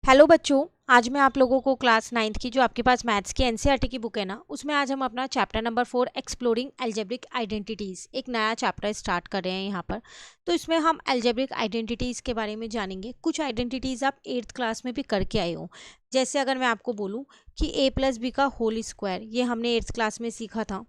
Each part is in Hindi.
हेलो बच्चों। आज मैं आप लोगों को क्लास 9th की जो आपके पास मैथ्स की एनसीईआरटी की बुक है ना, उसमें आज हम अपना chapter number 4 exploring algebraic identities एक नया चैप्टर स्टार्ट कर रहे हैं यहाँ पर। तो इसमें हम एल्जेब्रिक आइडेंटिटीज़ के बारे में जानेंगे। कुछ आइडेंटिटीज़ आप 8th क्लास में भी करके आए हो। जैसे अगर मैं आपको बोलूँ कि a+b का होल स्क्वायर, ये हमने 8th क्लास में सीखा था।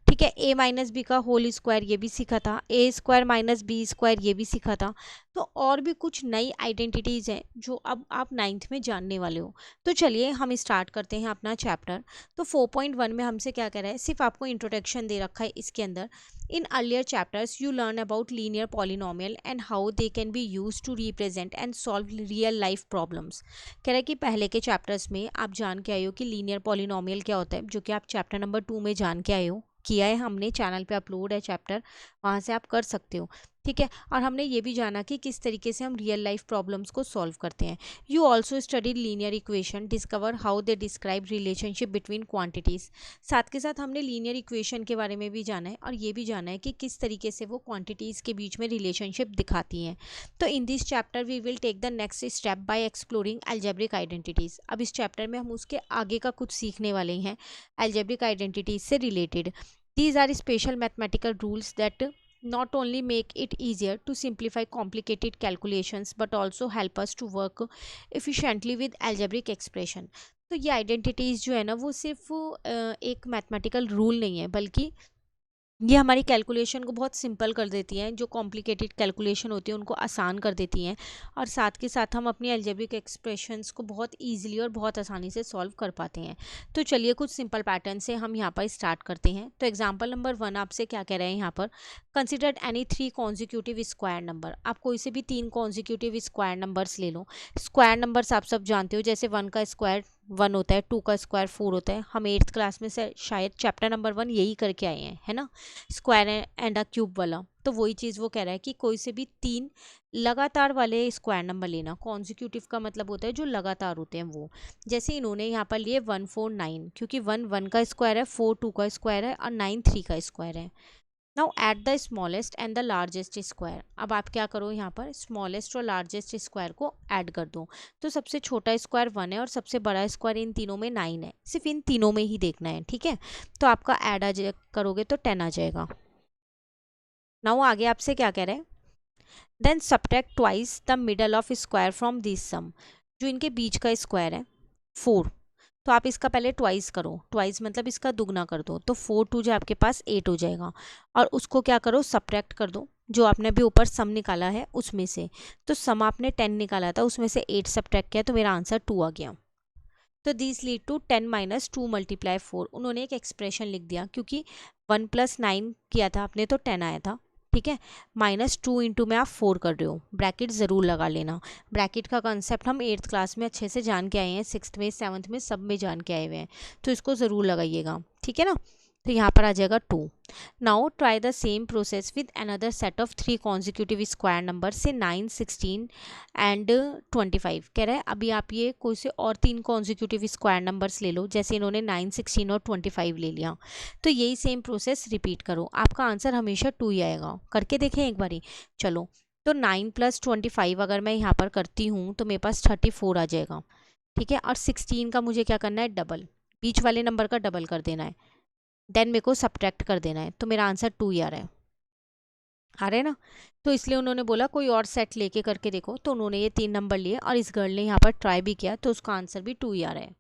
ठीक है, a माइनस बी का होल स्क्वायर ये भी सीखा था, ए स्क्वायर माइनस बी स्क्वायर ये भी सीखा था। तो और भी कुछ नई आइडेंटिटीज़ हैं जो अब आप 9th में जानने वाले हो। तो चलिए हम स्टार्ट करते हैं अपना चैप्टर। तो 4.1 में हमसे क्या कह रहा है, सिर्फ आपको इंट्रोडक्शन दे रखा है इसके अंदर। In earlier chapters you learn about linear polynomial and how they can be use to represent and solve real life problems. कह रहा है कि पहले के चैप्टर्स में आप जान के आए हो कि लीनियर पॉलिनोमियल क्या होता है, जो कि आप चैप्टर नंबर 2 में जान के आए हो। किया है हमने, चैनल पे अपलोड है चैप्टर, वहाँ से आप कर सकते हो। ठीक है, और हमने ये भी जाना कि किस तरीके से हम रियल लाइफ प्रॉब्लम्स को सॉल्व करते हैं। You also study linear equation, discover how they describe relationship between quantities. साथ के साथ हमने लीनियर इक्वेशन के बारे में भी जाना है और ये भी जाना है कि किस तरीके से वो क्वांटिटीज़ के बीच में रिलेशनशिप दिखाती हैं। तो in this chapter we will take the next step by exploring algebraic identities. अब इस चैप्टर में हम उसके आगे का कुछ सीखने वाले हैं एल्जेब्रिक आइडेंटिटीज़ से related. These are special mathematical rules that not only make it easier to simplify complicated calculations but also help us to work efficiently with algebraic expression। तो ये आइडेंटिटीज़ जो है ना, वो सिर्फ एक मैथमेटिकल रूल नहीं है, बल्कि ये हमारी कैलकुलेशन को बहुत सिंपल कर देती हैं। जो कॉम्प्लिकेटेड कैलकुलेशन होती है उनको आसान कर देती हैं, और साथ के साथ हम अपनी अलजेब्रिक एक्सप्रेशंस को बहुत इजीली और बहुत आसानी से सॉल्व कर पाते हैं। तो चलिए कुछ सिंपल पैटर्न से हम यहाँ पर स्टार्ट करते हैं। तो एग्जांपल नंबर 1 आपसे क्या कह रहे हैं यहाँ पर, consider any 3 consecutive square number. आप कोई से भी 3 कॉन्जिक्यूटिव स्क्वायर नंबर्स ले लो। स्क्वायर नंबर्स आप सब जानते हो, जैसे 1 का स्क्वायर 1 होता है, 2 का स्क्वायर 4 होता है। हम 8th क्लास में से शायद चैप्टर नंबर 1 यही करके आए हैं, है ना, स्क्वायर एंड अ क्यूब वाला। तो वही चीज़ वो कह रहा है कि कोई से भी 3 लगातार वाले स्क्वायर नंबर लेना। कॉन्जिक्यूटिव का मतलब होता है जो लगातार होते हैं वो। जैसे इन्होंने यहाँ पर लिए 1 4 9, क्योंकि 1 1 का स्क्वायर है, 4 2 का स्क्वायर है और 9 3 का स्क्वायर है। Now at the smallest and the largest square. अब आप क्या करो, यहाँ पर स्मॉलेस्ट और लार्जेस्ट स्क्वायर को ऐड कर दो। तो सबसे छोटा स्क्वायर 1 है और सबसे बड़ा स्क्वायर इन तीनों में 9 है। सिर्फ इन तीनों में ही देखना है, ठीक है। तो आपका ऐड करोगे तो 10 आ जाएगा। नाउ आगे आपसे क्या कह रहे हैं, then subtract twice the middle of square from this sum. जो इनके बीच का स्क्वायर है 4, तो आप इसका पहले ट्वाइस करो। ट्वाइस मतलब इसका दुगना कर दो, तो 4 2 जो आपके पास 8 हो जाएगा। और उसको क्या करो, सब्ट्रैक्ट कर दो जो आपने अभी ऊपर सम निकाला है उसमें से। तो सम आपने 10 निकाला था, उसमें से 8 सब्ट्रैक्ट किया, तो मेरा आंसर 2 आ गया। तो this lead to 10 minus 2 multiply 4। उन्होंने एक एक्सप्रेशन लिख दिया, क्योंकि 1 + 9 किया था आपने तो 10 आया था। ठीक है, -2 इंटू में आप 4 कर रहे हो, ब्रैकेट ज़रूर लगा लेना। ब्रैकेट का कंसेप्ट हम 8th क्लास में अच्छे से जान के आए हैं, 6th में 7th में सब में जान के आए हुए हैं, तो इसको ज़रूर लगाइएगा, ठीक है ना। तो यहाँ पर आ जाएगा 2। Now try the same process with another set of 3 consecutive square number से 9 16 एंड 25। कह रहा है अभी आप ये कोई से और 3 कॉन्जिक्यूटिव स्क्वायर नंबर्स ले लो। जैसे इन्होंने 9 16 और 25 ले लिया, तो यही सेम प्रोसेस रिपीट करो। आपका आंसर हमेशा 2 ही आएगा। करके देखें एक बारी। चलो, तो 9 + 25 अगर मैं यहाँ पर करती हूँ तो मेरे पास 34 आ जाएगा, ठीक है। और 16 का मुझे क्या करना है, डबल, बीच वाले नंबर का डबल कर देना है, देन मेरे को सब्ट्रैक्ट कर देना है, तो मेरा आंसर 2 ही आ रहा है। आ रहे ना। तो इसलिए उन्होंने बोला कोई और सेट लेके करके देखो, तो उन्होंने ये 3 नंबर लिए और इस गर्ल ने यहाँ पर ट्राई भी किया, तो उसका आंसर भी 2 ही आ रहा है,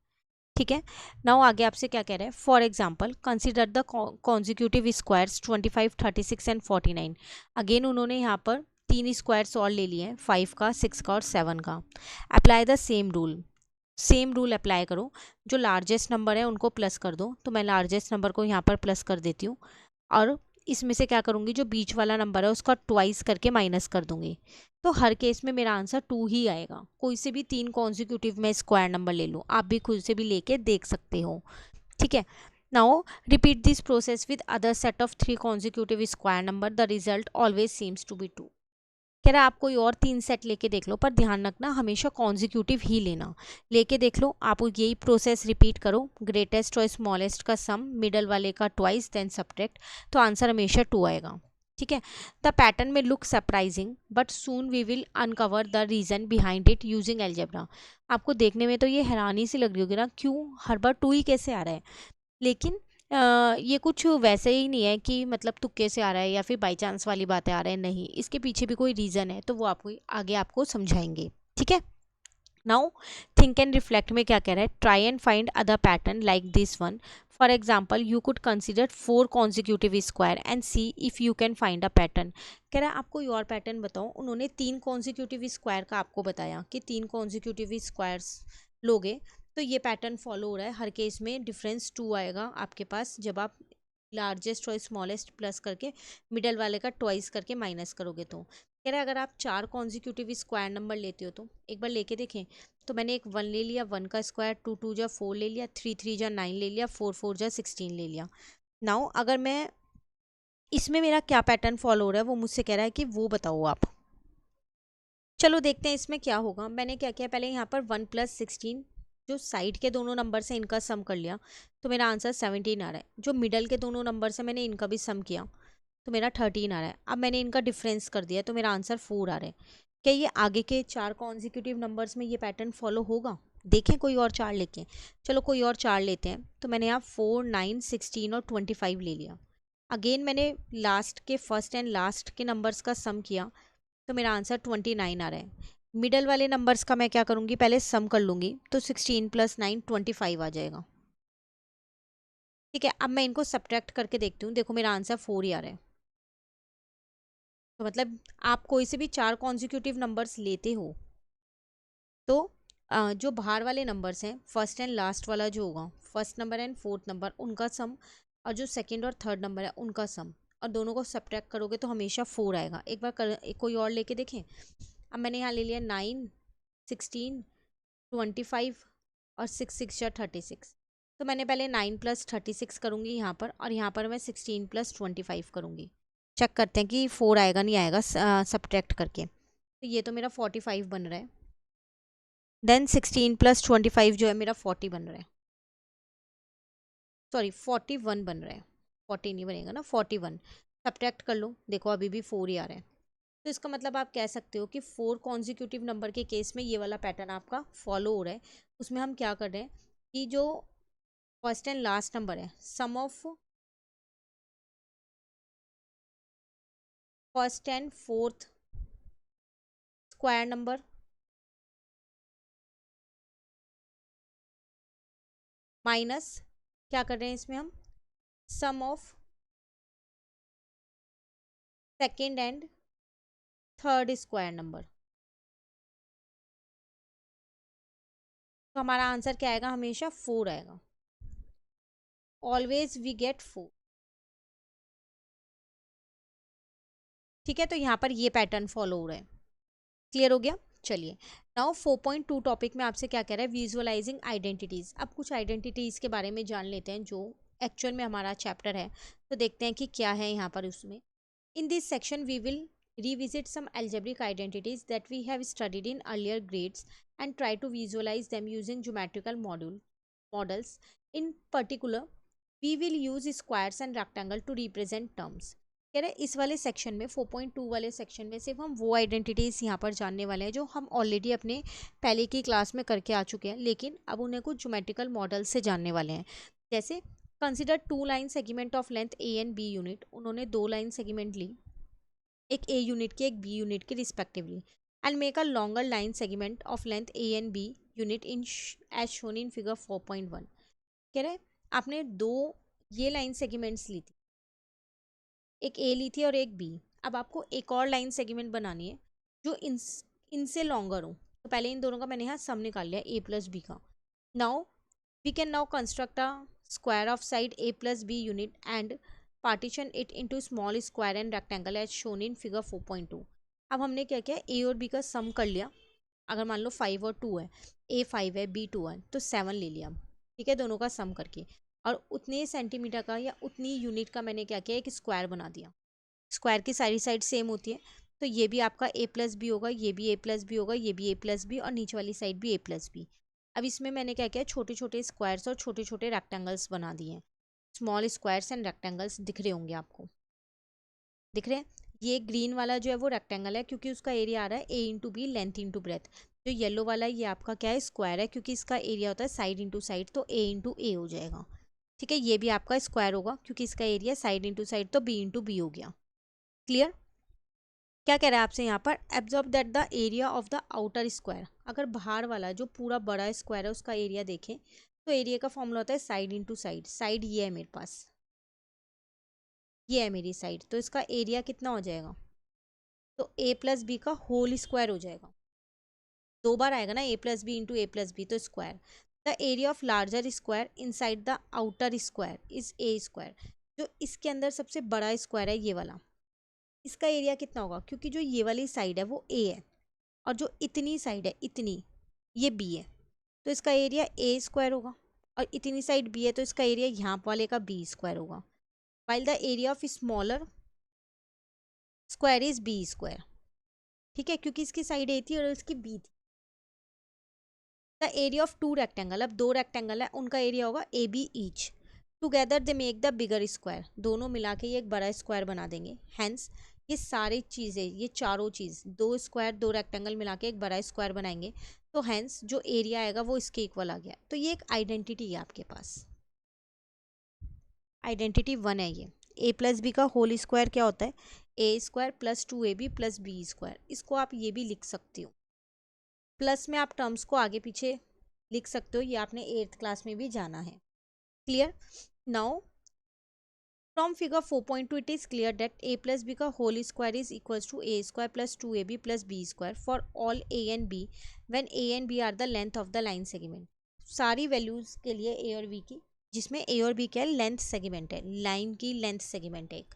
ठीक है। नाउ आगे आपसे क्या कह रहे हैं, for example consider the consecutive squares 25 36 and 49। Again उन्होंने यहाँ पर 3 स्क्वायर्स और ले लिए हैं, 5 का 6 का और 7 का। Apply the same rule, same rule apply करो। जो लार्जेस्ट नंबर है उनको प्लस कर दो, तो मैं लार्जेस्ट नंबर को यहाँ पर प्लस कर देती हूँ, और इसमें से क्या करूँगी, जो बीच वाला नंबर है उसका ट्वाइस करके माइनस कर दूंगी। तो हर केस में मेरा आंसर 2 ही आएगा। कोई से भी 3 कॉन्जिक्यूटिव में स्क्वायर नंबर ले लो, आप भी खुद से भी लेके देख सकते हो, ठीक है। Now repeat this process with other set of 3 consecutive square number, the result always seems to be 2। कह रहा है आप कोई और 3 सेट लेके देख लो, पर ध्यान रखना हमेशा कॉन्जिक्यूटिव ही लेना। लेके देख लो, आप यही प्रोसेस रिपीट करो, ग्रेटेस्ट और स्मॉलेस्ट का सम, मिडल वाले का ट्वाइस, देन सब्ट्रैक्ट, तो आंसर हमेशा 2 आएगा। ठीक है। द पैटर्न में look surprising but soon we will uncover the reason behind it using algebra. आपको देखने में तो ये हैरानी सी लग रही होगी ना, क्यों हर बार टू ही कैसे आ रहा है, लेकिन ये कुछ वैसे ही नहीं है कि मतलब तुक्के से आ रहा है या फिर बाई चांस वाली बातें आ रहे हैं, नहीं, इसके पीछे भी कोई रीज़न है, तो वो आपको आगे आपको समझाएंगे। ठीक है। नाउ थिंक एंड रिफ्लेक्ट में क्या कह रहा है, try and find other pattern like this one. For example you could consider 4 consecutive square and see if you can find a pattern. कह रहा है आपको कोई और पैटर्न बताओ। उन्होंने 3 कॉन्जिक्यूटिव स्क्वायर का आपको बताया कि 3 कॉन्जिक्यूटिव स्क्वायर्स लोगे तो ये पैटर्न फॉलो हो रहा है। हर केस में डिफरेंस 2 आएगा आपके पास जब आप लार्जेस्ट और स्मॉलेस्ट प्लस करके मिडल वाले का ट्वाइस करके माइनस करोगे तो। कह रहा है अगर आप 4 कॉन्जिक्यूटिव स्क्वायर नंबर लेते हो तो एक बार लेके देखें। तो मैंने एक 1 ले लिया, 1 का स्क्वायर, 2 2 जा 4 ले लिया, 3 3 जा 9 ले लिया, 4 4 जा 16 ले लिया। नाउ अगर मैं इसमें मेरा क्या पैटर्न फॉलो हो रहा है वो मुझसे कह रहा है कि वो बताओ आप। चलो देखते हैं इसमें क्या होगा। मैंने क्या किया, पहले यहाँ पर 1 + 16 जो साइड के दोनों नंबर से इनका सम कर लिया तो मेरा आंसर 17 आ रहा है। जो मिडल के दोनों नंबर से मैंने इनका भी सम किया तो मेरा 13 आ रहा है। अब मैंने इनका डिफरेंस कर दिया तो मेरा आंसर 4 आ रहा है। क्या ये आगे के 4 कॉन्जिक्यूटिव नंबर्स में ये पैटर्न फॉलो होगा? देखें कोई और 4 लेके। चलो कोई और 4 लेते हैं। तो मैंने यहाँ 4 9 16 और 25 ले लिया। अगेन मैंने लास्ट के फर्स्ट एंड लास्ट के नंबर्स का सम किया तो मेरा आंसर 29 आ रहा है। मिडल वाले नंबर्स का मैं क्या करूँगी, पहले सम कर लूँगी तो 16 + 9 25 आ जाएगा। ठीक है। अब मैं इनको सब्ट्रैक्ट करके देखती हूँ। देखो मेरा आंसर 4 ही आ रहा है। तो मतलब आप कोई से भी 4 कॉन्जिक्यूटिव नंबर्स लेते हो तो जो बाहर वाले नंबर्स हैं फर्स्ट एंड लास्ट वाला जो होगा, first number and fourth number उनका सम, और जो सेकंड और थर्ड नंबर है उनका सम, और दोनों को सब्ट्रैक्ट करोगे तो हमेशा 4 आएगा। एक बार एक कोई और लेके देखें। अब मैंने यहाँ ले लिया 9 16 25 और 6 6 या 36। तो मैंने पहले 9 + 36 करूँगी यहाँ पर, और यहाँ पर मैं 16 + 25 करूँगी। चेक करते हैं कि 4 आएगा नहीं आएगा सब्ट्रैक्ट करके। तो ये तो मेरा 45 बन रहा है। देन 16 + 25 जो है मेरा 40 बन रहा है। सॉरी 41 बन रहा है, 40 नहीं बनेगा ना, 41। सब्ट्रैक्ट कर लो, देखो अभी भी 4 ही आ रहा है। तो इसका मतलब आप कह सकते हो कि 4 कॉन्जिक्यूटिव नंबर के केस में ये वाला पैटर्न आपका फॉलो हो रहा है। उसमें हम क्या कर रहे हैं कि जो फर्स्ट एंड लास्ट नंबर है, sum of first and fourth square number minus क्या कर रहे हैं इसमें हम, sum of second and third square number. तो हमारा आंसर क्या आएगा, हमेशा 4 आएगा। Always we get 4। ठीक है। तो यहाँ पर ये पैटर्न फॉलो हो रहा है। क्लियर हो गया। चलिए नाउ 4.2 टॉपिक में आपसे क्या कह रहा है, विजुअलाइजिंग आइडेंटिटीज। अब कुछ आइडेंटिटीज के बारे में जान लेते हैं जो एक्चुअल में हमारा चैप्टर है। तो देखते हैं कि क्या है यहाँ पर उसमें। In this section we will revisit some algebraic identities that we have studied in earlier grades and try to visualize them using geometrical models. In particular, we will use squares and rectangle to represent terms. कह रहे इस वाले सेक्शन में 4.2 वाले सेक्शन में सिर्फ हम वो आइडेंटिटीज यहाँ पर जानने वाले हैं जो हम ऑलरेडी अपने पहले की क्लास में करके आ चुके हैं, लेकिन अब उन्हें कुछ ज्योमेट्रिकल मॉडल से जानने वाले हैं। जैसे consider 2 line segment of length a and b unit. उन्होंने 2 लाइन सेगमेंट ली, एक ए यूनिट की एक बी यूनिट की respectively, and make a longer line segment of length a and b unit in as shown in figure 4.1। कह रहे आपने 2 ये लाइन सेगमेंट्स ली थी, एक ए ली थी और एक बी। अब आपको एक और लाइन सेगमेंट बनानी है जो इनसे लॉन्गर हो। तो पहले इन दोनों का मैंने यहाँ सम निकाल लिया ए प्लस बी का। Now we can now construct a square of side a plus b unit and partition it into small square and rectangle as shown in figure 4.2। अब हमने क्या किया, ए और बी का सम कर लिया। अगर मान लो 5 और 2 है, ए 5 है बी 2 है, तो 7 ले लिया। ठीक है, दोनों का सम करके, और उतने सेंटीमीटर का या उतनी यूनिट का मैंने क्या किया, एक स्क्वायर बना दिया। स्क्वायर की सारी साइड सेम होती है, तो ये भी आपका ए प्लस बी होगा, ये भी ए प्लस बी होगा, ये भी ए प्लस बी, और नीचे वाली साइड भी ए प्लस बी। अब इसमें मैंने क्या किया, छोटे छोटे स्क्वायर्स और छोटे छोटे रेक्टेंगल्स बना दिए हैं। स्मॉल स्क्वायर्स एंड रेक्टेंगल्स दिख रहे होंगे आपको। दिख रहे हैं? ये ग्रीन वाला जो है वो रेक्टेंगल है क्योंकि उसका एरिया आ रहा है A into B, length into breadth. जो येलो वाला है ये आपका क्या है, स्क्वायर है, क्योंकि इसका एरिया होता है साइड इंटू साइड, तो ए इंटू ए हो जाएगा। ठीक है, ये भी आपका स्क्वायर होगा क्योंकि इसका एरिया साइड इंटू साइड, तो बी इंटू बी हो गया। क्लियर? क्या कह रहा है आपसे यहाँ पर, absorb that the area of the outer square. अगर बाहर वाला जो पूरा बड़ा स्क्वायर है उसका एरिया देखें तो एरिया का फॉर्मूला होता है साइड इंटू साइड। साइड ये है मेरे पास, ये है मेरी साइड, तो इसका एरिया कितना हो जाएगा, तो ए प्लस बी का होल स्क्वायर हो जाएगा। दो बार आएगा ना, ए प्लस बी इंटू ए प्लस बी, तो square. The area of larger square inside the outer square is a square. जो इसके अंदर सबसे बड़ा स्क्वायर है ये वाला, इसका एरिया कितना होगा, क्योंकि जो ये वाली साइड है वो ए है और जो इतनी साइड है, इतनी, ये बी है, तो इसका एरिया ए स्क्वायर होगा। और इतनी साइड बी है तो इसका एरिया यहाँ वाले का बी स्क्वायर होगा। While the area of smaller square is b square. ठीक है, क्योंकि इसकी साइड ए थी और इसकी बी थी। The area of two rectangle, अब दो रेक्टेंगल है, उनका एरिया होगा a b each. Together they make the bigger square, दोनों मिला के ये एक बड़ा स्क्वायर बना देंगे। हैंस ये सारी चीज़ें, ये चारों चीज़, दो स्क्वायर दो रेक्टेंगल मिला के एक बड़ा स्क्वायर बनाएंगे, तो हैंस जो एरिया आएगा वो इसके इक्वल आ गया। तो ये एक आइडेंटिटी है आपके पास, आइडेंटिटी 1 है ये। ए प्लस बी का होल स्क्वायर क्या होता है, A square plus 2ab plus B square. इसको आप ये भी लिख सकते हो, प्लस में आप टर्म्स को आगे पीछे लिख सकते हो, ये आपने 8th क्लास में भी जाना है। Clear? Now from figure 4.2 it is clear that a plus B का whole square is equals to A square plus 2ab plus B square for all a and b when a and b are the length of the line segment. सारी वैल्यूज के लिए a और b की, जिसमें a और b क्या है, लेंथ सेगमेंट है, लाइन की लेंथ सेगमेंट है। एक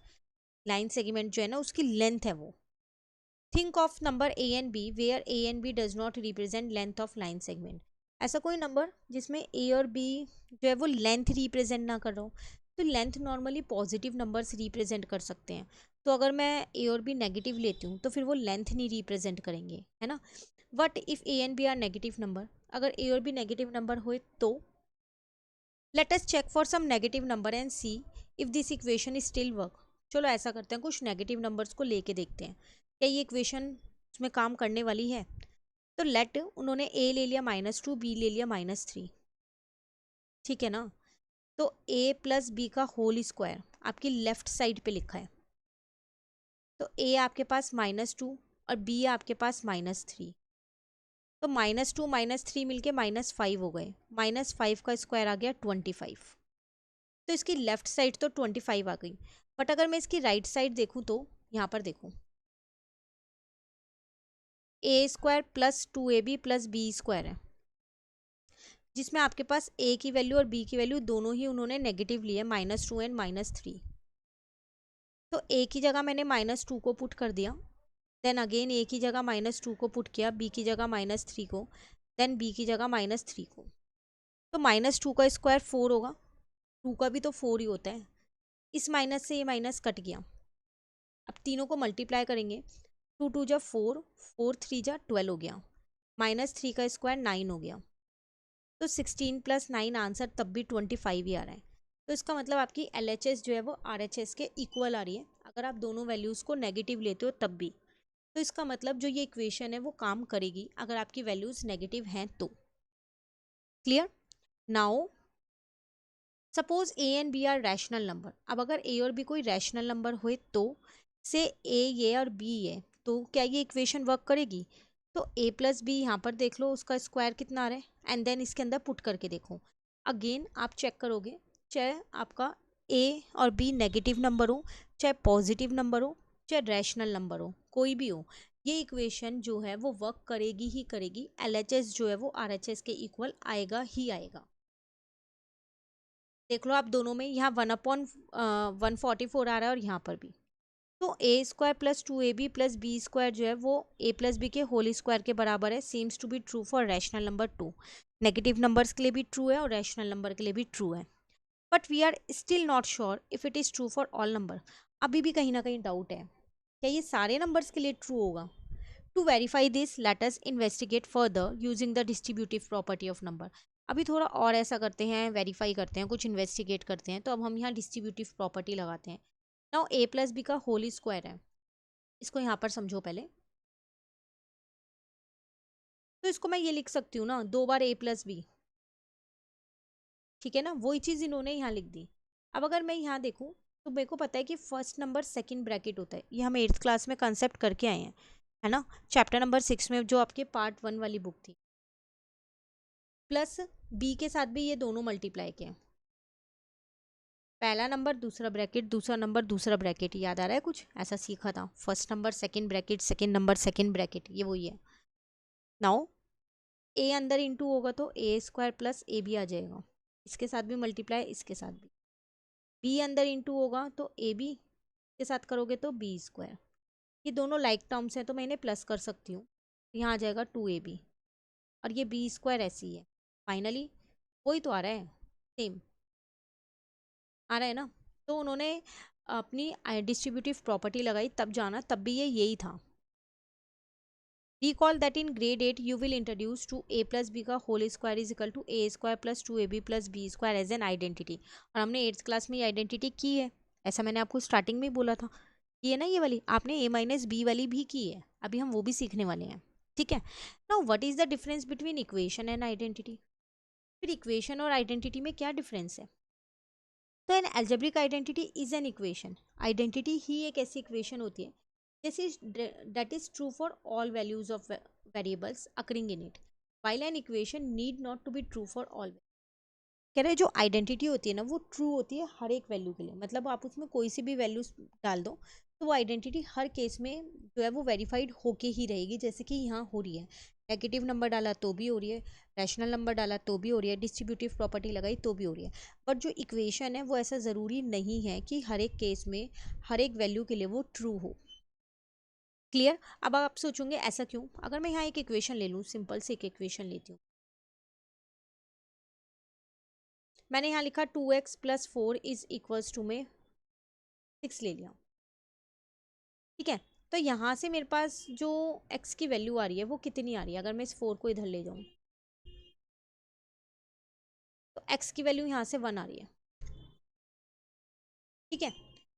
लाइन सेगमेंट जो है ना उसकी लेंथ है वो। Think of number a and b where a and b does not represent length of line segment. ऐसा कोई नंबर जिसमें a और b जो है वो लेंथ रिप्रेजेंट ना कर रहा हो। तो length normally positive numbers represent कर सकते हैं, तो अगर मैं a और b नेगेटिव लेती हूँ तो फिर वो लेंथ नहीं रिप्रेजेंट करेंगे, है ना। But if a and b are negative number, अगर a और b नेगेटिव नंबर हुए तो let us check for some negative number and see if this equation is still work. चलो ऐसा करते हैं, कुछ नेगेटिव नंबर्स को लेके देखते हैं क्या ये इक्वेशन उसमें काम करने वाली है। तो लेट, उन्होंने a ले लिया -2, b ले लिया -3, ठीक है ना। तो a प्लस बी का होल स्क्वायर आपकी लेफ्ट साइड पे लिखा है, तो a आपके पास -2 और b आपके पास -3, तो -2 -3 मिलके -5 हो गए। -5 का स्क्वायर आ गया 25, तो इसकी लेफ्ट साइड तो 25 आ गई। बट अगर मैं इसकी राइट साइड देखूँ तो यहाँ पर देखूँ, A square plus 2ab plus B square है, जिसमें आपके पास a की वैल्यू और b की वैल्यू दोनों ही उन्होंने नेगेटिव ली है, -2 एंड -3। तो a की जगह मैंने -2 को पुट कर दिया, देन अगेन a की जगह -2 को पुट किया, b की जगह -3 को, देन b की जगह -3 को। तो -2 का स्क्वायर 4 होगा, 2 का भी तो 4 ही होता है। इस माइनस से ये माइनस कट गया, अब तीनों को मल्टीप्लाई करेंगे, 2 2 जा 4, 4 3 जा 12 हो गया, -3 का स्क्वायर 9 हो गया। तो 16 + 9 आंसर तब भी 25 ही आ रहा है। तो इसका मतलब आपकी LHS जो है वो RHS के इक्वल आ रही है, अगर आप दोनों वैल्यूज़ को नेगेटिव लेते हो तब भी। तो इसका मतलब जो ये इक्वेशन है वो काम करेगी अगर आपकी वैल्यूज़ नेगेटिव हैं तो। Clear? Now suppose a and b are rational number. अब अगर a और b कोई रैशनल नंबर हुए तो, से a ये और b है, तो क्या ये इक्वेशन वर्क करेगी। तो a प्लस बी यहाँ पर देख लो उसका स्क्वायर कितना आ रहा है, एंड देन इसके अंदर पुट करके देखो। अगेन आप चेक करोगे, चाहे आपका a और b नेगेटिव नंबर हो, चाहे पॉजिटिव नंबर हो, चाहे रैशनल नंबर हो, कोई भी हो, ये इक्वेशन जो है वो वर्क करेगी ही करेगी। LHS जो है वो RHS के इक्वल आएगा ही आएगा। देख लो आप दोनों में, यहाँ 1/144 आ रहा है और यहाँ पर भी। तो a square plus 2ab plus B square जो है वो a प्लस बी के होल स्क्वायर के बराबर है। Seems to be true for rational number 2। Negative numbers के लिए भी ट्रू है और रैशनल नंबर के लिए भी ट्रू है। But we are still not sure if it is true for all number. अभी भी कहीं ना कहीं डाउट है, क्या ये सारे नंबर्स के लिए ट्रू होगा। To verify this let us investigate further using the distributive property of number. अभी थोड़ा और ऐसा करते हैं, वेरीफाई करते हैं, कुछ इन्वेस्टिगेट करते हैं। तो अब हम यहाँ डिस्ट्रीब्यूटिव प्रॉपर्टी लगाते हैं। नाउ ए प्लस बी का होल स्क्वायर है, इसको यहाँ पर समझो पहले। तो इसको मैं ये लिख सकती हूँ ना, 2 बार ए प्लस बी, ठीक है ना, वही चीज़ इन्होंने यहाँ लिख दी। अब अगर मैं यहाँ देखूँ तो मेरे को पता है कि फर्स्ट नंबर सेकंड ब्रैकेट होता है, ये हम 8th क्लास में कंसेप्ट करके आए हैं, है ना, चैप्टर नंबर 6 में जो आपके पार्ट 1 वाली बुक थी। प्लस बी के साथ भी ये दोनों मल्टीप्लाई के हैं, पहला नंबर दूसरा ब्रैकेट, दूसरा नंबर दूसरा ब्रैकेट, याद आ रहा है कुछ ऐसा सीखा था, first number second bracket, second number second bracket, ये वही है। नाउ ए अंदर इंटू होगा तो ए स्क्वायर प्लस ए बी आ जाएगा, इसके साथ भी मल्टीप्लाई, इसके साथ भी। बी अंदर इंटू होगा तो ए बी के साथ करोगे तो बी स्क्वायर, ये दोनों लाइक टर्म्स हैं तो मैं इन्हें प्लस कर सकती हूँ, यहाँ आ जाएगा 2ab, और ये बी स्क्वायर ऐसी है। फाइनली वही तो आ रहा है, सेम आ रहा है ना। तो उन्होंने अपनी डिस्ट्रीब्यूटिव प्रॉपर्टी लगाई, तब जाना, तब भी ये यही था। Recall that in grade 8 you will introduce to a plus b का whole square is equal to a square plus 2ab plus b square as an identity। और हमने 8th क्लास में ये आइडेंटिटी की है, ऐसा मैंने आपको स्टार्टिंग में ही बोला था। ये ना ये वाली आपने a माइनस बी वाली भी की है, अभी हम वो भी सीखने वाले हैं, ठीक है। Now what is the difference between equation and identity. फिर इक्वेशन और आइडेंटिटी में क्या डिफरेंस है। तो an algebraic identity is an equation, identity ही एक ऐसी इक्वेशन होती है this is that is true for all values of variables occurring in it, while an equation need not to be true for all। कह रहे जो आइडेंटिटी होती है ना वो ट्रू होती है हर एक वैल्यू के लिए, मतलब आप उसमें कोई सी भी वैल्यू डाल दो तो वो आइडेंटिटी हर केस में जो है वो वेरीफाइड होके ही रहेगी, जैसे कि यहाँ हो रही है। नेगेटिव नंबर डाला तो भी हो रही है, रैशनल नंबर डाला तो भी हो रही है, डिस्ट्रीब्यूटिव प्रॉपर्टी लगाई तो भी हो रही है। बट जो इक्वेशन है वो ऐसा ज़रूरी नहीं है कि हर एक केस में हर एक वैल्यू के लिए वो ट्रू हो। क्लियर। अब आप सोचोगे ऐसा क्यों। अगर मैं यहाँ एक इक्वेशन ले लूँ, सिंपल से एक इक्वेशन लेती हूँ, मैंने यहाँ लिखा 2x plus 4 is equals to में 6 ले लिया, ठीक है। तो यहाँ से मेरे पास जो x की वैल्यू आ रही है वो कितनी आ रही है, अगर मैं इस 4 को इधर ले जाऊँ तो x की वैल्यू यहाँ से 1 आ रही है, ठीक है।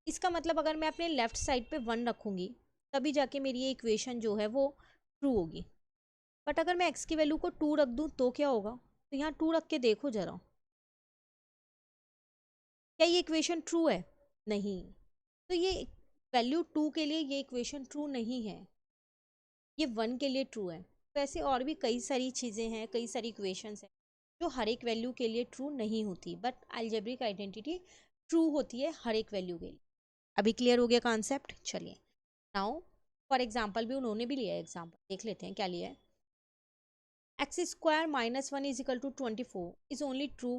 इसका मतलब अगर मैं अपने लेफ्ट साइड पे 1 रखूँगी तभी जाके मेरी ये इक्वेशन जो है वो ट्रू होगी। बट अगर मैं x की वैल्यू को 2 रख दूँ तो क्या होगा, तो यहाँ 2 रख के देखो ज़रा, क्या ये इक्वेशन ट्रू है, नहीं। तो ये वैल्यू 2 के लिए ये इक्वेशन ट्रू नहीं है, ये 1 के लिए ट्रू है। तो ऐसे और भी कई सारी चीज़ें हैं, कई सारी इक्वेशंस हैं जो हर एक वैल्यू के लिए ट्रू नहीं होती, बट अलजेब्रिक आइडेंटिटी ट्रू होती है हर एक वैल्यू के लिए। अभी क्लियर हो गया कॉन्सेप्ट। चलिए नाउ फॉर एग्जाम्पल भी उन्होंने भी लिया है, एग्जाम्पल देख लेते हैं क्या लिया है। X square minus 1 is equal to 24 is only true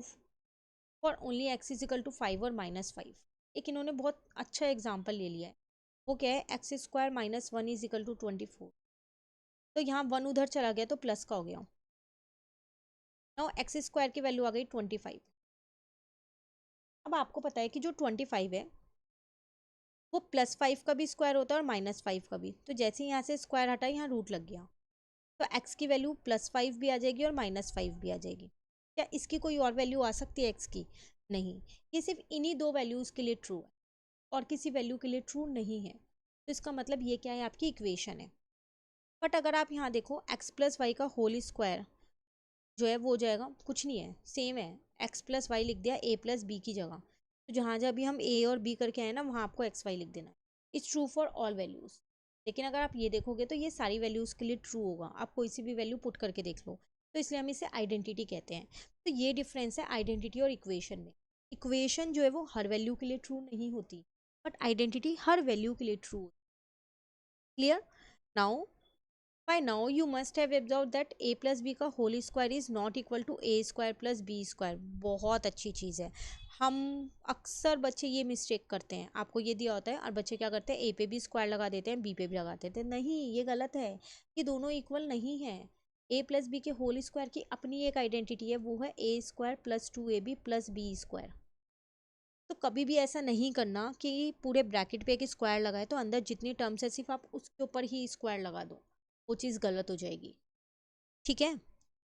for only x is equal to 5 और -5। एक इन्होंने बहुत अच्छा एग्जाम्पल ले लिया है, वो क्या है, x square minus 1 is equal to 24। तो यहाँ 1 उधर चला गया तो प्लस का हो गया। नाउ एक्स स्क्वायर की वैल्यू आ गई 25। अब आपको पता है कि जो 25 है वो +5 का भी स्क्वायर होता है और -5 का भी, तो जैसे ही यहाँ से स्क्वायर हटा यहाँ रूट लग गया, तो एक्स की वैल्यू +5 भी आ जाएगी और -5 भी आ जाएगी। क्या इसकी कोई और वैल्यू आ सकती है एक्स की, नहीं। ये सिर्फ इन्हीं दो वैल्यूज़ के लिए ट्रू है और किसी वैल्यू के लिए ट्रू नहीं है। तो इसका मतलब ये क्या है, आपकी इक्वेशन है। बट अगर आप यहाँ देखो एक्स प्लस वाई का होल स्क्वायर जो है वो हो जाएगा, कुछ नहीं है, सेम है, एक्स प्लस वाई लिख दिया ए प्लस बी की जगह, तो जहाँ जहाँ भी हम ए और बी करके आए ना वहाँ आपको एक्स वाई लिख देना। It's true for all values. लेकिन अगर आप ये देखोगे तो ये सारी वैल्यूज़ के लिए ट्रू होगा, आप कोई सी भी वैल्यू पुट करके देख लो, तो इसलिए हम इसे आइडेंटिटी कहते हैं। तो ये डिफरेंस है आइडेंटिटी और इक्वेशन में। इक्वेशन जो है वो हर वैल्यू के लिए ट्रू नहीं होती, बट आइडेंटिटी हर वैल्यू के लिए ट्रू होती। Clear. Now by now you must have observed that a plus b का whole square is not equal to a square plus B square. बहुत अच्छी चीज़ है, हम अक्सर बच्चे ये मिस्टेक करते हैं, आपको ये दिया होता है और बच्चे क्या करते हैं, a पे भी स्क्वायर लगा देते हैं, b पे भी लगा देते हैं। नहीं, ये गलत है, ये दोनों इक्वल नहीं है। a प्लस बी के होल स्क्वायर की अपनी एक आइडेंटिटी है, वो है a square plus 2ab plus B square. तो कभी भी ऐसा नहीं करना कि पूरे ब्रैकेट पे एक स्क्वायर लगाए तो अंदर जितनी टर्म्स है सिर्फ आप उसके ऊपर ही स्क्वायर लगा दो, वो चीज़ गलत हो जाएगी, ठीक है।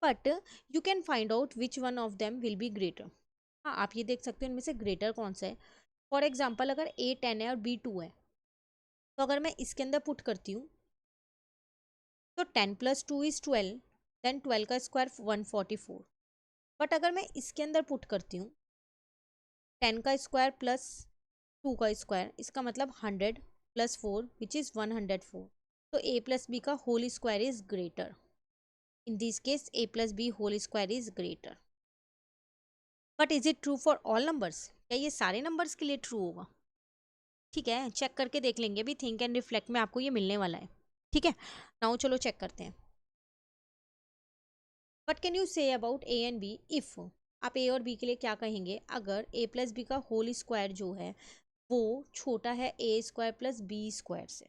But you can find out which one of them will be greater. हाँ, आप ये देख सकते हो इनमें से ग्रेटर कौन सा है। फॉर एग्जाम्पल अगर A 10 है और B 2 है, तो अगर मैं इसके अंदर पुट करती हूँ तो 10 + 2 = 12, देन 12 का स्क्वायर 144। बट अगर मैं इसके अंदर पुट करती हूँ 10 का स्क्वायर प्लस 2 का स्क्वायर, इसका मतलब 100 + 4 विच इज़ 104। तो A + B का whole square is greater. In this case A + B whole square is greater. But is it true for all numbers? क्या ये सारे नंबर्स के लिए ट्रू होगा? ठीक है, चेक करके देख लेंगे। अभी थिंक एंड रिफ्लेक्ट में आपको ये मिलने वाला है। ठीक है, नाउ चलो चेक करते हैं। What can you say about A and B if, आप A और B के लिए क्या कहेंगे अगर A + B का होल स्क्वायर जो है वो छोटा है A² + B² से।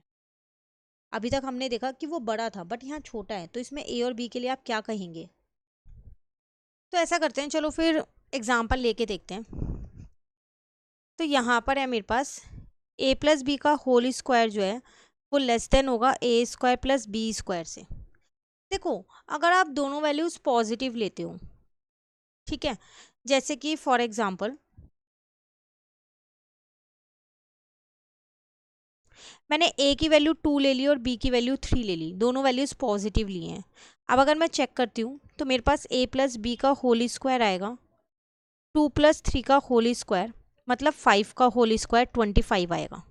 अभी तक हमने देखा कि वो बड़ा था बट यहाँ छोटा है, तो इसमें A और B के लिए आप क्या कहेंगे? तो ऐसा करते हैं, चलो फिर एग्जाम्पल लेके देखते हैं। तो यहाँ पर है मेरे पास A + B का होल स्क्वायर जो है वो लेस देन होगा A² + B² से। देखो, अगर आप दोनों वैल्यूज पॉजिटिव लेते हो, ठीक है, जैसे कि फॉर एग्जांपल मैंने A की वैल्यू 2 ले ली और B की वैल्यू 3 ले ली, दोनों वैल्यूज पॉजिटिव ली हैं। अब अगर मैं चेक करती हूँ तो मेरे पास A + B का होल स्क्वायर आएगा 2 + 3 का होल स्क्वायर, मतलब 5 का होल स्क्वायर 25 आएगा।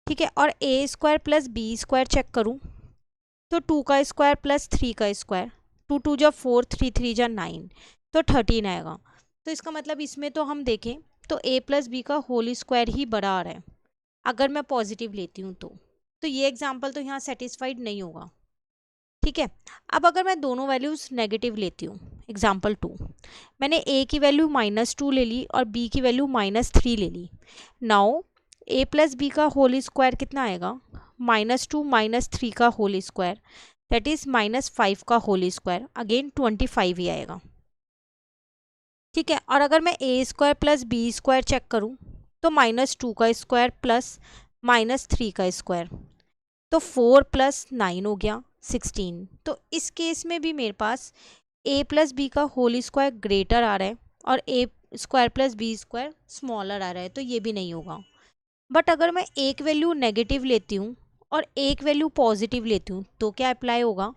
ठीक है, और A² + B² चेक करूँ तो 2 का स्क्वायर प्लस 3 का स्क्वायर, 2 2 जा 4, 3 3 जा 9, तो 13 आएगा। तो इसका मतलब इसमें तो हम देखें तो A + B का होल स्क्वायर ही बड़ा आ रहा है अगर मैं पॉजिटिव लेती हूँ तो ये एग्जाम्पल तो यहाँ सेटिस्फाइड नहीं होगा। ठीक है, अब अगर मैं दोनों वैल्यूज़ नेगेटिव लेती हूँ, एग्जाम्पल 2, मैंने A की वैल्यू -2 ले ली और B की वैल्यू -3 ले ली। नाउ A + B का होल स्क्वायर कितना आएगा? -2 -3 का होल स्क्वायर, दैट इज -5 का होल स्क्वायर, अगेन 25 ही आएगा। ठीक है, और अगर मैं A² + B² चेक करूँ तो -2 का स्क्वायर प्लस -3 का स्क्वायर, तो 4 + 9 हो गया 16। तो इस केस में भी मेरे पास A + B का होल स्क्वायर ग्रेटर आ रहा है और A² + B² स्मॉलर आ रहा है, तो ये भी नहीं होगा। बट अगर मैं एक वैल्यू नेगेटिव लेती हूँ और एक वैल्यू पॉजिटिव लेती हूँ तो क्या अप्लाई होगा?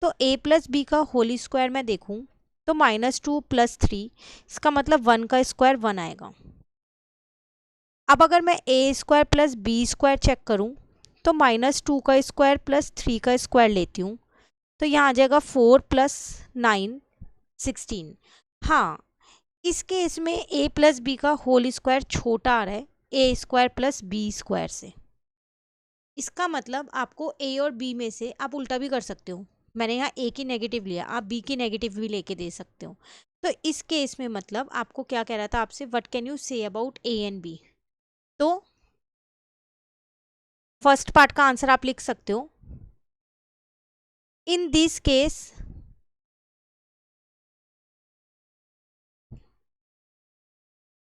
तो A + B का होल स्क्वायर मैं देखूँ तो -2 + 3, इसका मतलब 1 का स्क्वायर 1 आएगा। अब अगर मैं A² + B² चेक करूँ तो -2 का स्क्वायर प्लस 3 का स्क्वायर लेती हूँ तो यहाँ आ जाएगा 4 + 9 16। हाँ, इस केस में A + B का होल स्क्वायर छोटा आ रहा है A² + B² से। इसका मतलब आपको A और B में से आप उल्टा भी कर सकते हो। मैंने यहाँ A की नेगेटिव लिया, आप B की नेगेटिव भी लेके दे सकते हो। तो इस केस में मतलब आपको क्या कह रहा था आपसे, what can you say about A and B? तो फर्स्ट पार्ट का आंसर आप लिख सकते हो, इन this case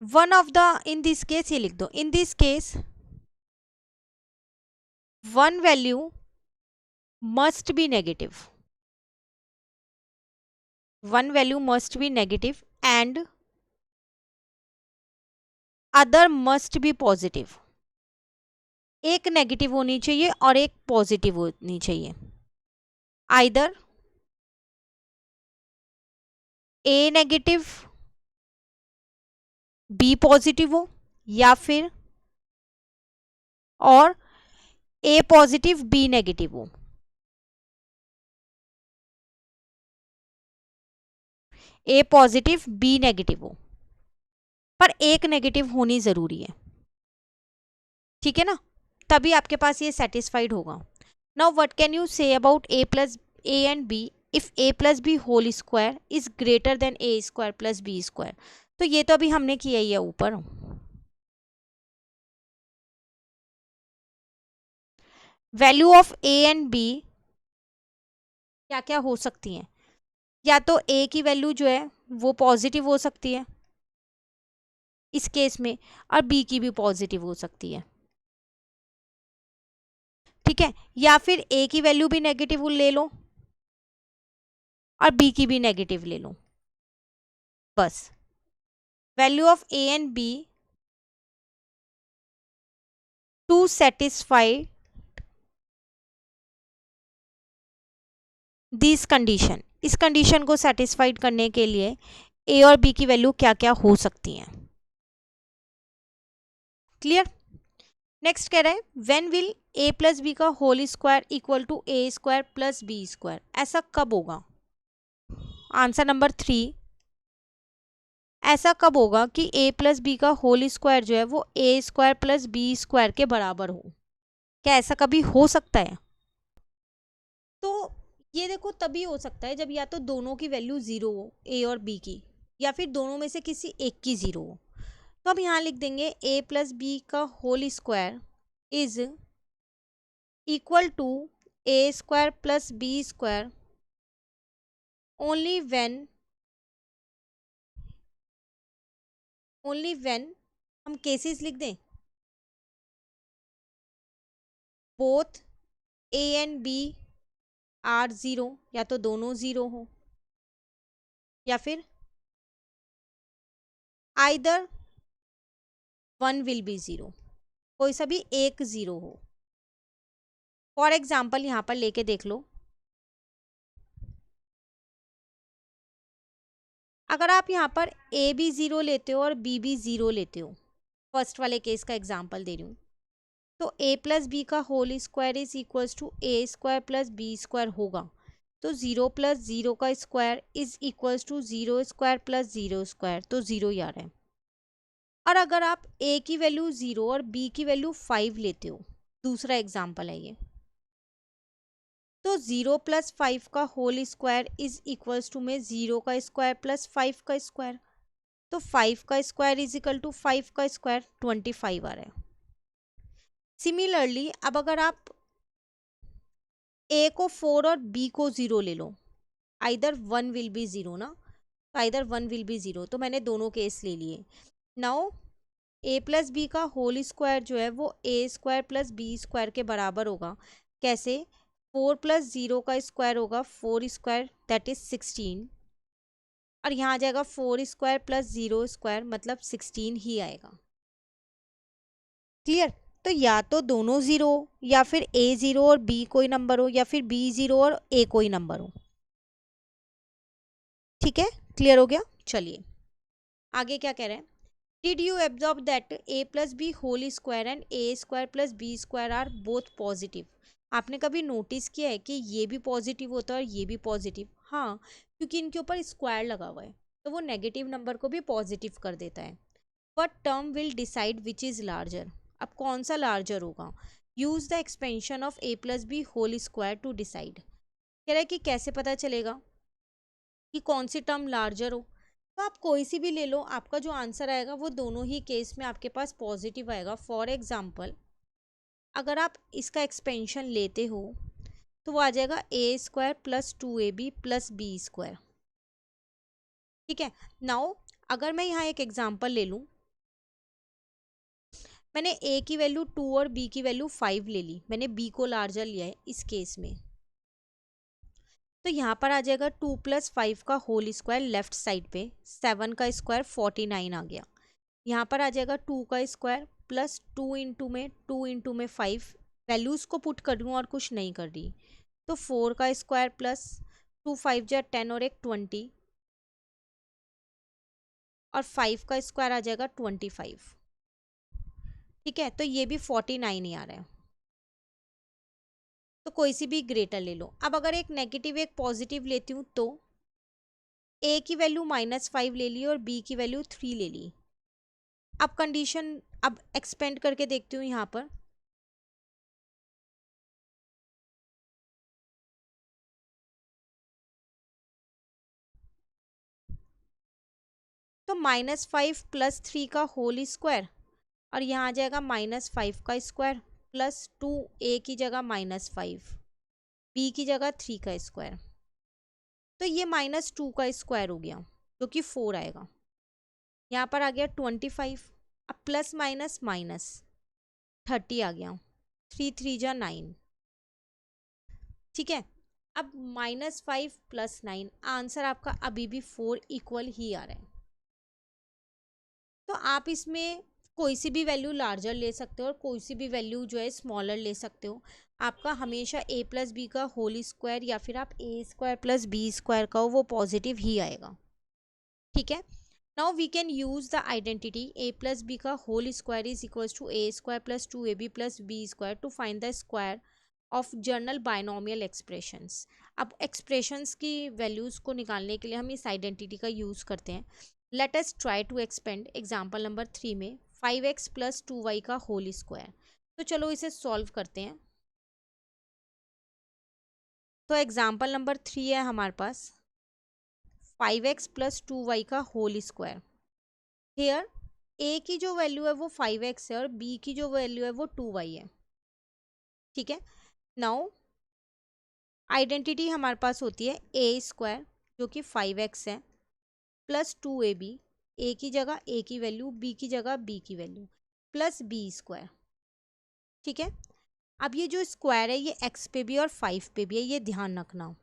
one of the, in this case ये लिख दो, इन this case one value must be negative, one value must be negative and other must be positive. एक नेगेटिव होनी चाहिए और एक पॉजिटिव होनी चाहिए। आइदर ए नेगेटिव बी पॉजिटिव हो या फिर और ए पॉजिटिव बी नेगेटिव हो। ए पॉजिटिव बी नेगेटिव हो, पर एक नेगेटिव होनी जरूरी है। ठीक है ना, तभी आपके पास ये सेटिस्फाइड होगा। Now what can you say about A and B if A + B whole square is greater than A² + B²? तो ये तो अभी हमने किया ही है ऊपर। Value of A and B क्या क्या हो सकती हैं? या तो A की वैल्यू जो है वो पॉजिटिव हो सकती है इस केस में, और B की भी पॉजिटिव हो सकती है। ठीक है, या फिर A की वैल्यू भी नेगेटिव ले लो और B की भी नेगेटिव ले लो, बस। Value of A and B to satisfy this condition, इस कंडीशन को सेटिस्फाइड करने के लिए ए और बी की वैल्यू क्या क्या हो सकती हैं। क्लियर। नेक्स्ट कह रहा है when will A plus B का whole square equal to A square plus B square, ऐसा कब होगा। आंसर नंबर 3, ऐसा कब होगा कि ए प्लस बी का होल स्क्वायर जो है वो a square plus B square के बराबर हो। क्या ऐसा कभी हो सकता है। तो ये देखो तभी हो सकता है जब या तो दोनों की वैल्यू जीरो हो, ए और बी की, या फिर दोनों में से किसी एक की जीरो हो। तो हम यहाँ लिख देंगे ए प्लस बी का whole square is equal to A square plus B square only when हम केसेस लिख दें both a and b are zero, या तो दोनों जीरो हो, या फिर either one will be zero, कोई सा भी एक जीरो हो। फॉर एग्जाम्पल यहाँ पर लेके देख लो, अगर आप यहाँ पर ए भी जीरो लेते हो और बी भी जीरो लेते हो, फर्स्ट वाले केस का एग्जाम्पल दे रही हूँ, तो ए प्लस बी का whole square is equals to A square plus B square होगा। तो जीरो प्लस जीरो का square is equals to zero square plus zero square, तो जीरो ही आ रहा है। और अगर आप ए की वैल्यू जीरो और बी की वैल्यू 5 लेते हो, दूसरा एग्जाम्पल है ये, तो जीरो प्लस 5 का whole square is equals to में जीरो का स्क्वायर प्लस 5 का स्क्वायर, तो 5 का स्क्वायर इज इक्वल टू 5 का स्क्वायर 25 आ रहा है। सिमिलरली अब अगर आप ए को 4 और बी को 0 ले लो, either one will be zero ना, तो either one will be zero, तो मैंने दोनों केस ले लिए। नाउ ए प्लस बी का होल स्क्वायर जो है वो a square plus B square के बराबर होगा। कैसे, 4 प्लस जीरो का स्क्वायर होगा 4 स्क्वायर दैट इज 16, और यहाँ आ जाएगा 4 स्क्वायर प्लस जीरो स्क्वायर मतलब 16 ही आएगा। क्लियर। तो या तो दोनों जीरो, या फिर ए जीरो और बी कोई नंबर हो, या फिर बी जीरो और ए कोई नंबर हो। ठीक है, क्लियर हो गया। चलिए आगे क्या कह रहे हैं, did you absorb that a plus b whole square and a square plus B square are both positive. आपने कभी नोटिस किया है कि ये भी पॉजिटिव होता है और ये भी पॉजिटिव। हाँ, क्योंकि इनके ऊपर स्क्वायर लगा हुआ है तो वो नेगेटिव नंबर को भी पॉजिटिव कर देता है। What term will decide which is larger, अब कौन सा लार्जर होगा। Use the expansion of a plus b whole square to decide. कह रहा है कि कैसे पता चलेगा कि कौन सी टर्म लार्जर हो। तो आप कोई सी भी ले लो, आपका जो आंसर आएगा वो दोनों ही केस में आपके पास पॉजिटिव आएगा। फॉर एग्जाम्पल अगर आप इसका एक्सपेंशन लेते हो तो वो आ जाएगा A square plus 2ab plus B square. ठीक है, नाउ अगर मैं यहाँ एक एग्जाम्पल ले लूँ, मैंने ए की वैल्यू 2 और बी की वैल्यू 5 ले ली, मैंने बी को लार्जर लिया है इस केस में, तो यहाँ पर आ जाएगा 2 प्लस 5 का होल स्क्वायर लेफ्ट साइड पे, 7 का स्क्वायर 49 आ गया। यहाँ पर आ जाएगा 2 का स्क्वायर प्लस 2 इंटू में 5, वैल्यूज़ को पुट कर दूँ और कुछ नहीं कर रही, तो 4 का स्क्वायर प्लस 2 5 जा 10 और एक 20, और 5 का स्क्वायर आ जाएगा 25। ठीक है, तो ये भी 49 ही आ रहा है। तो कोई सी भी ग्रेटर ले लो। अब अगर एक नेगेटिव एक पॉजिटिव लेती हूँ तो ए की वैल्यू -5 ले ली और बी की वैल्यू 3 ले ली। अब कंडीशन अब एक्सपेंड करके देखती हूँ यहाँ पर, तो -5 प्लस 3 का होल स्क्वायर, और यहाँ आ जाएगा -5 का स्क्वायर प्लस 2, ए की जगह -5, बी की जगह 3 का स्क्वायर, तो ये -2 का स्क्वायर हो गया जो कि 4 आएगा। यहाँ पर आ गया 25, अब प्लस माइनस माइनस 30 आ गया, 3 3 जा 9। ठीक है, अब -5 प्लस 9, आंसर आपका अभी भी 4 इक्वल ही आ रहा है। तो आप इसमें कोई सी भी वैल्यू लार्जर ले सकते हो और कोई सी भी वैल्यू जो है स्मॉलर ले सकते हो। आपका हमेशा ए प्लस बी का होल स्क्वायर या फिर आप A square plus B square का हो वो पॉजिटिव ही आएगा। ठीक है। Now we can use the identity A plus B का whole square is equals to A square plus two A B plus B square to find the square of general binomial expressions. अब एक्सप्रेशंस की वैल्यूज को निकालने के लिए हम इस आइडेंटिटी का यूज करते हैं। Let us try to expand example number 3 में 5x प्लस 2y का होल स्क्वायर। तो चलो इसे सॉल्व करते हैं। तो एग्जाम्पल नंबर 3 है हमारे पास 5x प्लस 2y का होल स्क्वायर। हेयर a की जो वैल्यू है वो 5x है और b की जो वैल्यू है वो 2y है। ठीक है। नाउ आइडेंटिटी हमारे पास होती है ए स्क्वायर जो कि 5x है प्लस 2ab, ए की जगह a की वैल्यू, b की जगह b की वैल्यू प्लस b स्क्वायर। ठीक है। अब ये जो स्क्वायर है ये x पे भी और 5 पे भी है, ये ध्यान रखना।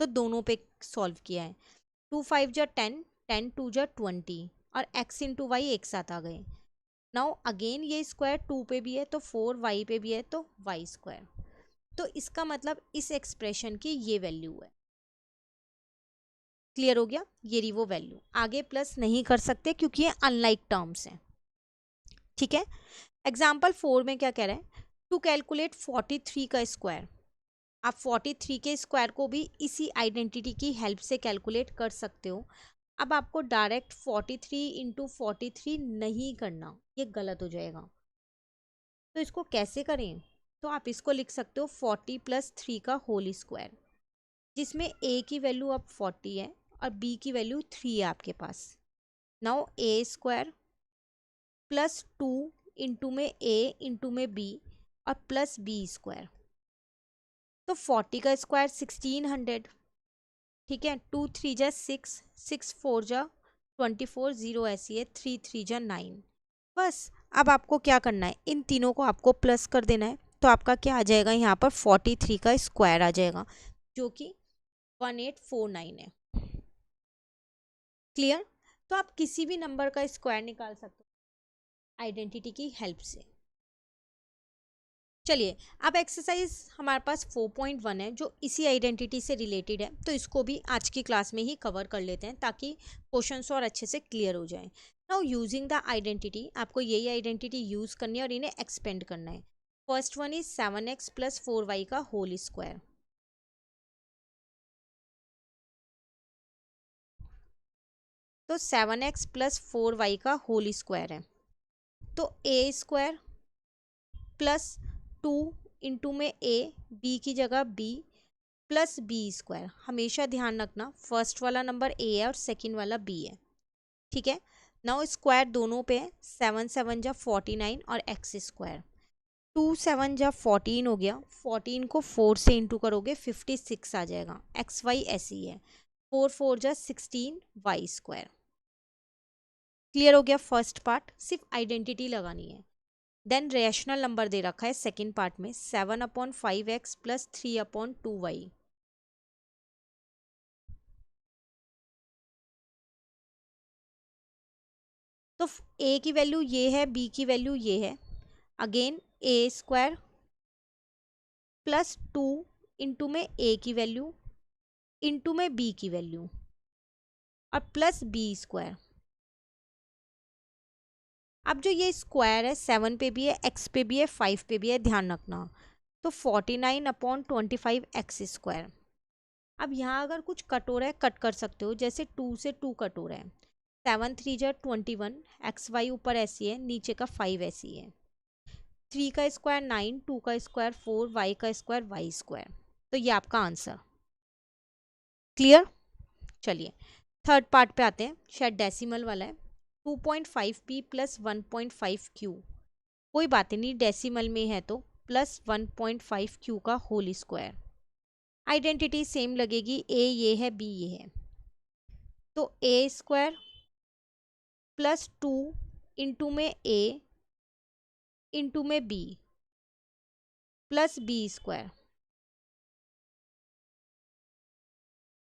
तो दोनों पे सॉल्व किया है। 2 5 जा 10, 10 2 जा 20 और x इंटू वाई एक साथ आ गए। नाउ अगेन ये स्क्वायर 2 पे भी है तो 4, y पे भी है तो y स्क्वायर। तो इसका मतलब इस एक्सप्रेशन की ये वैल्यू है। क्लियर हो गया? ये रही वो वैल्यू। आगे प्लस नहीं कर सकते क्योंकि ये अनलाइक टर्म्स हैं। ठीक है। एग्जाम्पल 4 में क्या कह रहे हैं? टू कैलकुलेट 43 का स्क्वायर। आप 43 के स्क्वायर को भी इसी आइडेंटिटी की हेल्प से कैलकुलेट कर सकते हो। अब आपको डायरेक्ट 43 इंटू 43 नहीं करना, ये गलत हो जाएगा। तो इसको कैसे करें? तो आप इसको लिख सकते हो 40 प्लस 3 का होल स्क्वायर, जिसमें a की वैल्यू अब 40 है और b की वैल्यू 3 है आपके पास। नाउ ए स्क्वायर प्लस 2 इंटू में a इंटू में b और प्लस b स्क्वायर। तो 40 का स्क्वायर 1600। ठीक है। 2 3 जा 6, 6 4 जा 24, 0 ऐसी है, 3 3 जा 9। बस अब आपको क्या करना है, इन तीनों को आपको प्लस कर देना है। तो आपका क्या आ जाएगा, यहाँ पर 43 का स्क्वायर आ जाएगा जो कि 1849 है। क्लियर? तो आप किसी भी नंबर का स्क्वायर निकाल सकते हो आइडेंटिटी की हेल्प से। चलिए अब एक्सरसाइज हमारे पास 4.1 है जो इसी आइडेंटिटी से रिलेटेड है, तो इसको भी आज की क्लास में ही कवर कर लेते हैं ताकि क्वेश्चंस और अच्छे से क्लियर हो जाएं। नाउ यूजिंग द आइडेंटिटी, आपको यही आइडेंटिटी यूज करनी है और इन्हें एक्सपेंड करना है। First one is 7x plus 4y का होल स्क्वायर। तो 7x प्लस 4y का होल स्क्वायर है। तो ए स्क्वायर प्लस 2 इंटू में a, b की जगह b प्लस बी स्क्वायर। हमेशा ध्यान रखना फर्स्ट वाला नंबर a है और सेकंड वाला b है। ठीक है। नाउ स्क्वायर दोनों पे है, 7 7 जा 49 और x स्क्वायर। 2 7 जा 14 हो गया, 14 को 4 से इंटू करोगे 56 आ जाएगा। एक्स वाई ऐसी है, 4 4 जा 16 वाई स्क्वायर। क्लियर हो गया फर्स्ट पार्ट? सिर्फ आइडेंटिटी लगानी है। देन रेशनल नंबर दे रखा है सेकेंड पार्ट में 7/5x प्लस 3/2y। तो a की वैल्यू ये है, b की वैल्यू ये है। अगेन ए स्क्वायर प्लस 2 इंटू में a की वैल्यू इंटू में b की वैल्यू और प्लस b स्क्वायर। अब जो ये स्क्वायर है 7 पे भी है, x पे भी है, 5 पे भी है, ध्यान रखना। तो 49/25 एक्स स्क्वायर। अब यहाँ अगर कुछ कट हो रहा है कट कर सकते हो, जैसे 2 से 2 कट हो रहा है। 7 3 जा 21, एक्स वाई ऊपर ऐसी है, नीचे का 5 ऐसी है। 3 का स्क्वायर 9, 2 का स्क्वायर 4, वाई का स्क्वायर वाई स्क्वायर। तो ये आपका आंसर। क्लियर? चलिए थर्ड पार्ट पे आते हैं, शायद डेसिमल वाला है। 2.5p plus 1.5q। कोई बात नहीं, डेसिमल में है तो प्लस 1.5q का होल स्क्वायर। आइडेंटिटी सेम लगेगी, a ये है b ये है। तो a स्क्वायर प्लस 2 इंटू में a इंटू में b प्लस b स्क्वायर।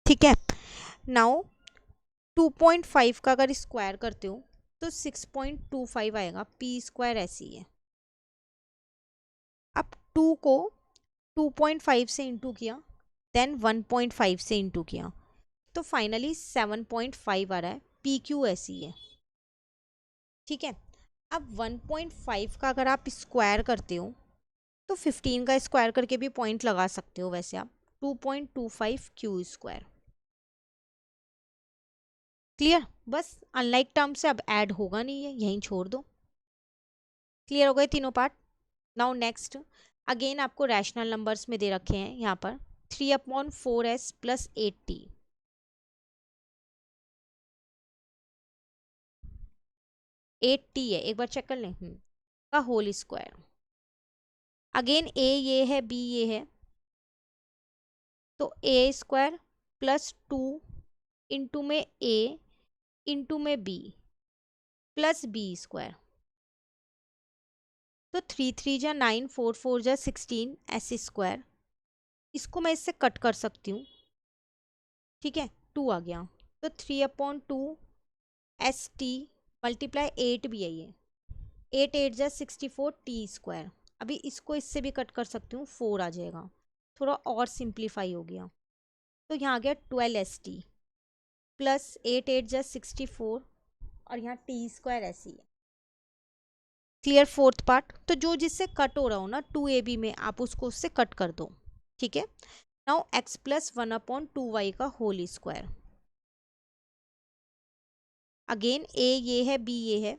ठीक है। नाउ 2.5 का अगर स्क्वायर करते हो तो 6.25 आएगा, पी स्क्वायर ऐसे ही है। अब 2 को 2.5 से इंटू किया, देन 1.5 से इंटू किया, तो फाइनली 7.5 आ रहा है, पी क्यू ऐसी है। ठीक है, अब 1.5 का अगर आप स्क्वायर करते हो तो 15 का स्क्वायर करके भी पॉइंट लगा सकते हो वैसे आप, 2.25 क्यू स्क्वायर। क्लियर? बस अनलाइक टर्म से अब ऐड होगा नहीं है, यहीं छोड़ दो। क्लियर हो गए तीनों पार्ट? नाउ नेक्स्ट, अगेन आपको रैशनल नंबर्स में दे रखे हैं यहाँ पर 3/4s प्लस 8t। 8t है, एक बार चेक कर लें, का होल स्क्वायर। अगेन ए ये है, बी ये है, तो ए स्क्वायर प्लस 2 इंटू में ए इंटू में बी प्लस बी स्क्वायर। तो 3 3 जा 9, 4 4 जा 16 ऐसे स्क्वायर। इसको मैं इससे कट कर सकती हूँ, ठीक है, 2 आ गया, तो 3/2 एस टी मल्टीप्लाई 8 भी है ये, 8 8 जा 64 टी स्क्वायर। अभी इसको इससे भी कट कर सकती हूँ, 4 आ जाएगा, थोड़ा और सिंप्लीफाई हो गया, तो यहाँ आ गया 12 एस टी प्लस 8 8 जा 64 और यहाँ टी स्क्वायर ऐसी है। क्लियर? फोर्थ पार्ट, तो जो जिससे कट हो रहा हो ना 2ab में, आप उसको उससे कट कर दो। ठीक है, नाउ x प्लस 1/2y का होल स्क्वायर। अगेन a ये है, b ये है,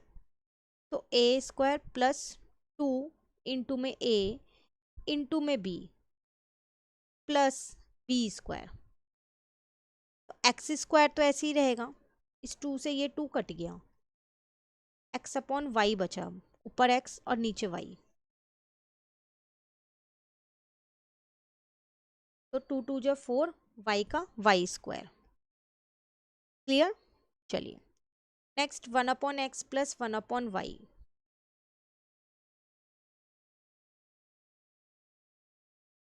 तो a स्क्वायर प्लस 2 इंटू में a इंटू में b प्लस b स्क्वायर। तो एक्स स्क्वायर तो ऐसे ही रहेगा, इस 2 से ये 2 कट गया, x/y बचा, ऊपर x और नीचे y, तो 2 2 जो 4, y का y स्क्वायर। क्लियर? चलिए next 1/x plus 1/y।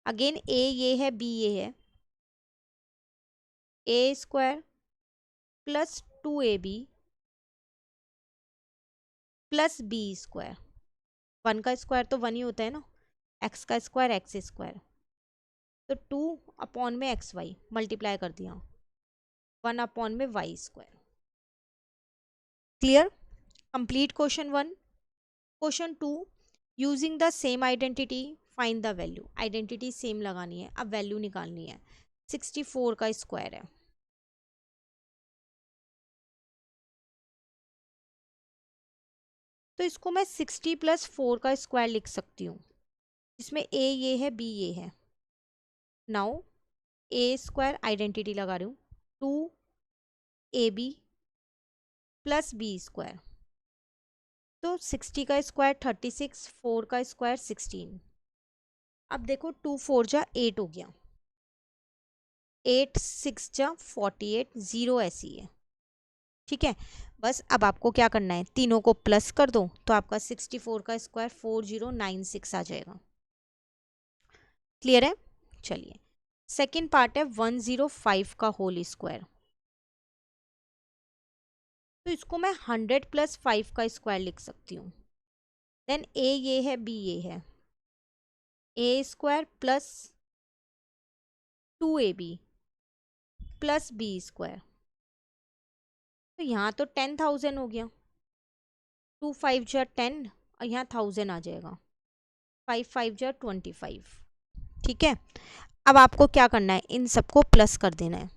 Again a ये है, b ये है, a square plus 2ab plus b square. 1 का स्क्वायर तो 1 ही होता है ना, x का स्क्वायर x स्क्वायर, तो 2 में xy मल्टीप्लाई कर दिया, 1 में y square. Clear? Complete question 1। Question 2, using the same identity find the value. Identity same लगानी है, अब वैल्यू निकालनी है। 64 का स्क्वायर है, तो इसको मैं 60 प्लस 4 का स्क्वायर लिख सकती हूँ, जिसमें a ये है, b ये है। नाउ a स्क्वायर आइडेंटिटी लगा रही हूँ, 2ab प्लस b स्क्वायर, तो 60 का स्क्वायर 36, 4 का स्क्वायर 16। अब देखो 2 4 जा 8 हो गया, 8 6 जा 48, 0 ऐसी है। ठीक है, बस अब आपको क्या करना है, तीनों को प्लस कर दो, तो आपका 64 का स्क्वायर 4096 आ जाएगा। क्लियर है? चलिए सेकेंड पार्ट है 105 का होल स्क्वायर। तो इसको मैं 100 प्लस 5 का स्क्वायर लिख सकती हूँ। देन a ये है, b ये है, a square plus 2ab plus b square, तो यहाँ तो 10,000 हो गया, 2 5 जा 10 और यहाँ 1000 आ जाएगा, 5 5 जा 25। ठीक है, अब आपको क्या करना है, इन सबको प्लस कर देना है,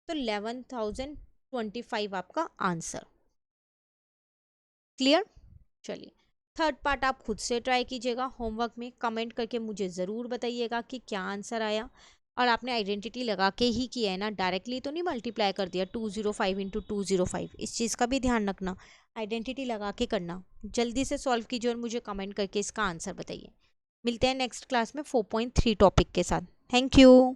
तो 11,025 आपका आंसर। क्लियर? चलिए थर्ड पार्ट आप खुद से ट्राई कीजिएगा होमवर्क में, कमेंट करके मुझे ज़रूर बताइएगा कि क्या आंसर आया। और आपने आइडेंटिटी लगा के ही किया है ना, डायरेक्टली तो नहीं मल्टीप्लाई कर दिया 205 इंटू 205, इस चीज़ का भी ध्यान रखना, आइडेंटिटी लगा के करना। जल्दी से सॉल्व कीजिए और मुझे कमेंट करके इसका आंसर बताइए। मिलते हैं नेक्स्ट क्लास में 4.3 टॉपिक के साथ। Thank you.